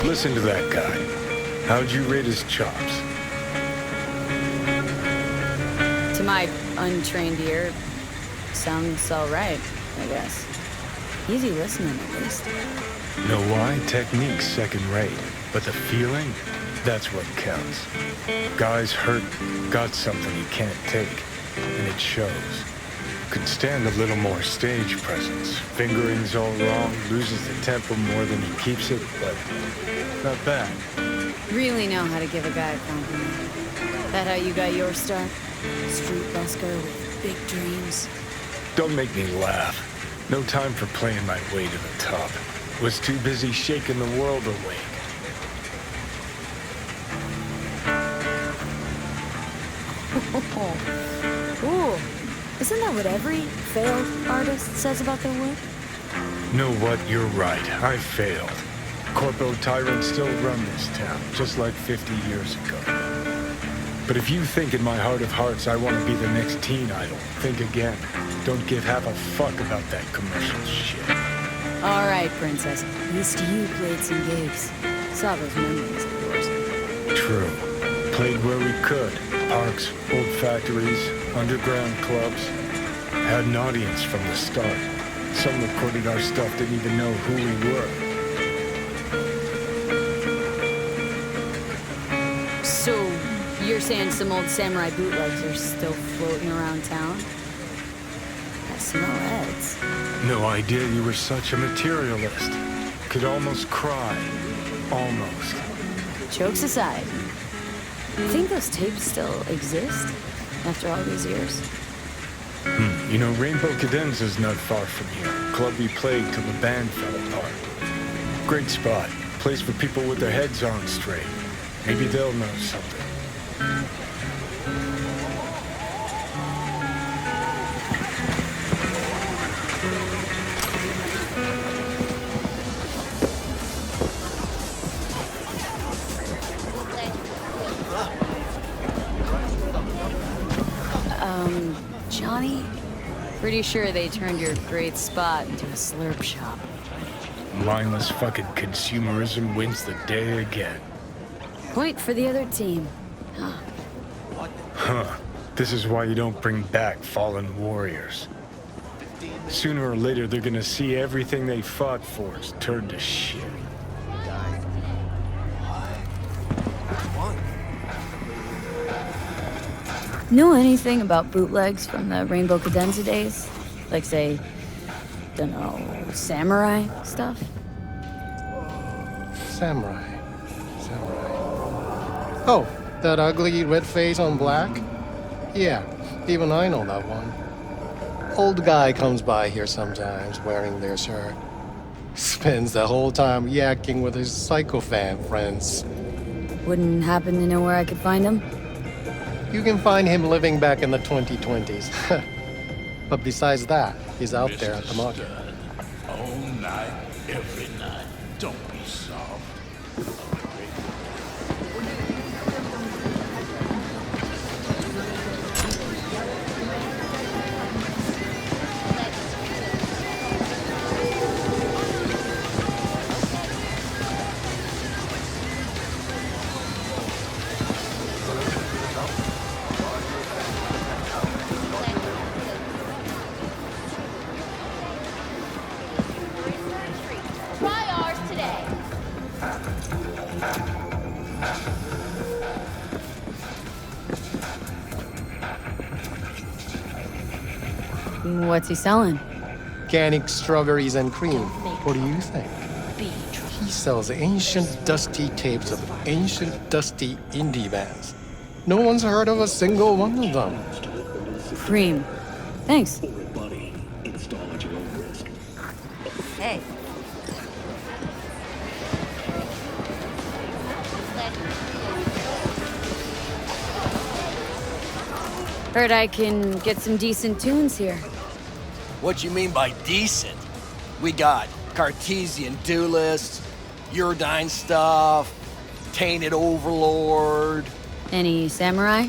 Listen to that guy. How'd you rate his chops? To my untrained ear, sounds alright, I guess. Easy listening, at least. Know why? Technique's second rate. But the feeling? That's what counts. Guy's hurt, got something he can't take. And it shows. Could stand a little more stage presence. Fingering's all wrong, loses the tempo more than he keeps it, but not bad. Really know how to give a guy a compliment. That how you got your start? Street busker with big dreams. Don't make me laugh. No time for playing my way to the top. Was too busy shaking the world awake. Ooh, isn't that what every failed artist says about their work? Know what? You're right. I failed. Corpo tyrants still run this town, just like 50 years ago. But if you think in my heart of hearts I want to be the next teen idol, think again. Don't give half a fuck about that commercial shit. All right, princess. At least you played some gigs. Saw those memories of yours. True. Played where we could. Parks, old factories, underground clubs. Had an audience from the start. Some recorded our stuff, didn't even know who we were. So, you're saying some old samurai bootlegs are still floating around town? I smell heads. No idea you were such a materialist. Could almost cry. Almost. Jokes aside, you think those tapes still exist after all these years? You know, Rainbow Cadenza's not far from here. Club we played till the band fell apart. Great spot. Place for people with their heads on straight. Maybe they'll know something. Johnny? Pretty sure they turned your great spot into a slurp shop. Mindless fucking consumerism wins the day again. Point for the other team. Huh. This is why you don't bring back fallen warriors. Sooner or later, they're gonna see everything they fought for is turned to shit. Know anything about bootlegs from the Rainbow Cadenza days? Like, say, dunno, samurai stuff? Samurai. Oh, that ugly red face on black? Yeah, even I know that one. Old guy comes by here sometimes wearing their shirt. Spends the whole time yakking with his psychofan friends. Wouldn't happen to know where I could find him? You can find him living back in the 2020s. But besides that, he's out there at the market. All night, every night. Don't be soft. What's he selling? Organic strawberries and cream. What do you think? He sells ancient, dusty tapes of ancient, dusty indie bands. No one's heard of a single one of them. Cream. Thanks. Hey. Heard I can get some decent tunes here. What you mean by decent? We got Cartesian duelists, Uridine stuff, Tainted Overlord. Any samurai?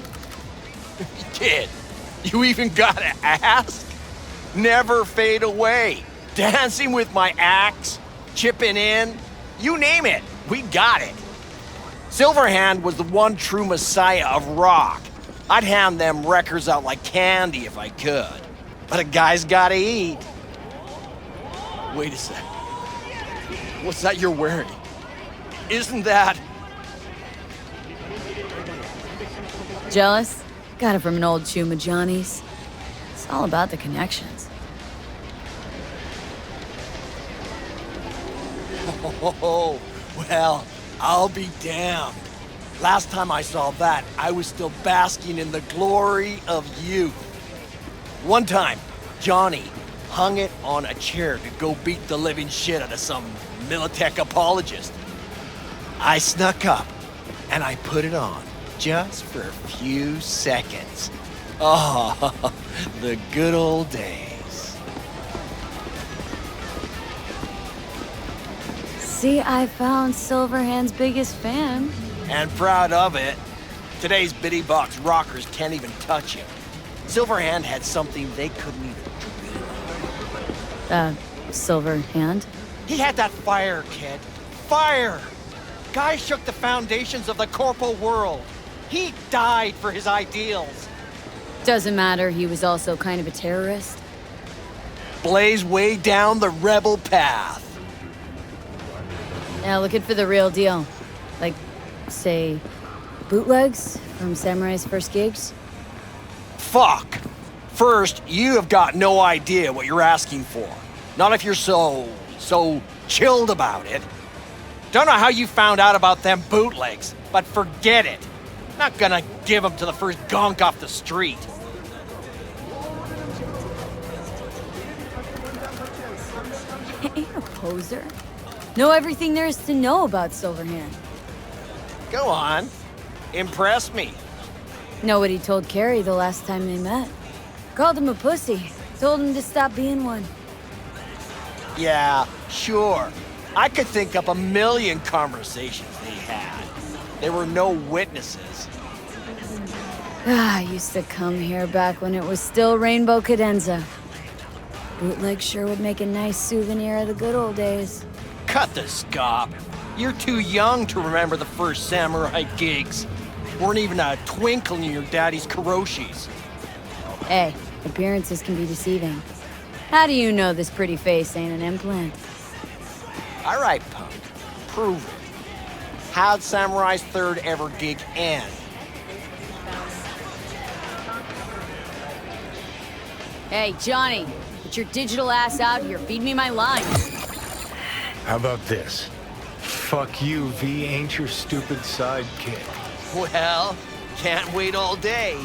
Kid, you even gotta ask? Never fade away. Dancing with my axe, chipping in, you name it. We got it. Silverhand was the one true messiah of rock. I'd hand them records out like candy if I could. But a guy's gotta eat. Wait a sec. What's that you're wearing? Isn't that... Jealous? Got it from an old Chuma Johnny's. It's all about the connections. Oh, well, I'll be damned. Last time I saw that, I was still basking in the glory of youth. One time, Johnny hung it on a chair to go beat the living shit out of some Militech apologist. I snuck up, and I put it on, just for a few seconds. Oh, the good old days. See, I found Silverhand's biggest fan. And proud of it. Today's bitty box rockers can't even touch him. Silverhand had something they couldn't even dream. Silverhand? He had that fire, kid. Fire! Guy shook the foundations of the corpo world. He died for his ideals. Doesn't matter, he was also kind of a terrorist. Blazed way down the rebel path. Now looking for the real deal. Like, say, bootlegs from Samurai's first gigs? Fuck. First, you have got no idea what you're asking for. Not if you're so chilled about it. Don't know how you found out about them bootlegs, but forget it. Not gonna give them to the first gonk off the street. Ain't a poser. Know everything there is to know about Silverhand. Go on. Impress me. Know what he told Carrie the last time they met. Called him a pussy. Told him to stop being one. Yeah, sure. I could think up a million conversations they had. There were no witnesses. I used to come here back when it was still Rainbow Cadenza. Bootleg sure would make a nice souvenir of the good old days. Cut the scop. You're too young to remember the first Samurai gigs. Weren't even a twinkle in your daddy's Kuroshis. Hey, appearances can be deceiving. How do you know this pretty face ain't an implant? All right, punk. Prove it. How'd Samurai's third ever gig end? Hey, Johnny, get your digital ass out here. Feed me my lines. How about this? Fuck you, V ain't your stupid sidekick. Well, can't wait all day.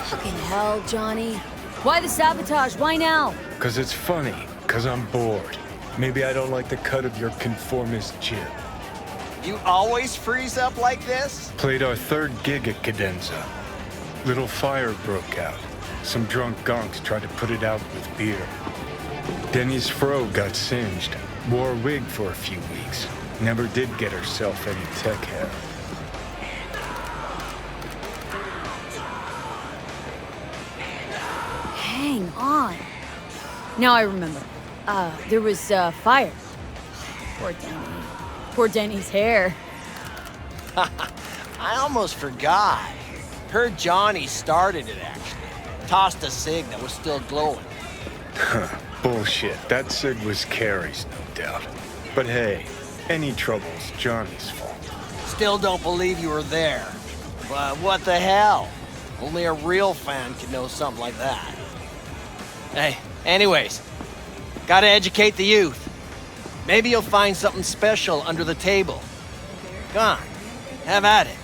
Fucking hell, Johnny. Why the sabotage? Why now? 'Cause it's funny, 'cause I'm bored. Maybe I don't like the cut of your conformist jib. You always freeze up like this? Played our third gig at Cadenza. Little fire broke out. Some drunk gonks tried to put it out with beer. Denny's fro got singed. Wore a wig for a few weeks. Never did get herself any tech hair. Hang on. Now I remember. There was, fire. Poor Denny. Poor Denny's hair. I almost forgot. Heard Johnny started it, actually. Tossed a cig that was still glowing. Bullshit. That cig was Carrie's, no doubt. But hey, any trouble's Johnny's fault. Still don't believe you were there. But what the hell? Only a real fan could know something like that. Hey, anyways, gotta educate the youth. Maybe you'll find something special under the table. Go on, have at it.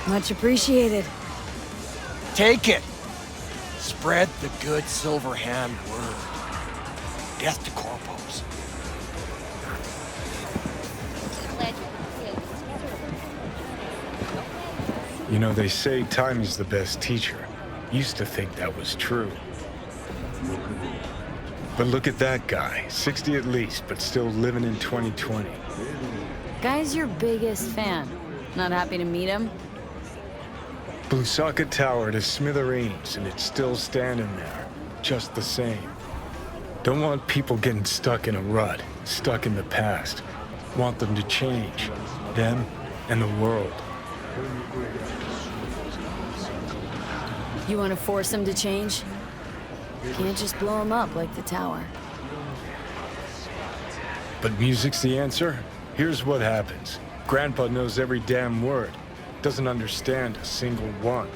Much appreciated. Take it. Spread the good Silverhand word. Death to corpos. You know, they say time is the best teacher. Used to think that was true. But look at that guy, 60 at least, but still living in 2020. Guy's your biggest fan. Not happy to meet him? Blew Socket Tower to smithereens, and it's still standing there, just the same. Don't want people getting stuck in a rut, stuck in the past. Want them to change, them and the world. You want to force him to change? Can't just blow him up like the tower. But music's the answer? Here's what happens. Grandpa knows every damn word. Doesn't understand a single one.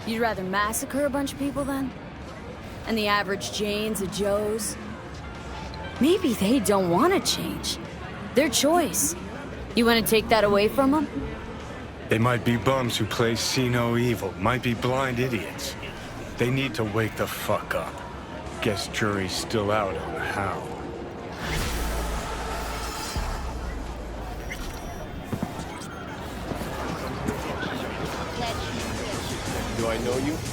You'd rather massacre a bunch of people then? And the average Janes or Joes? Maybe they don't want to change. Their choice. You want to take that away from them? They might be bums who play see no evil, might be blind idiots. They need to wake the fuck up. Guess jury's still out on how. Do I know you?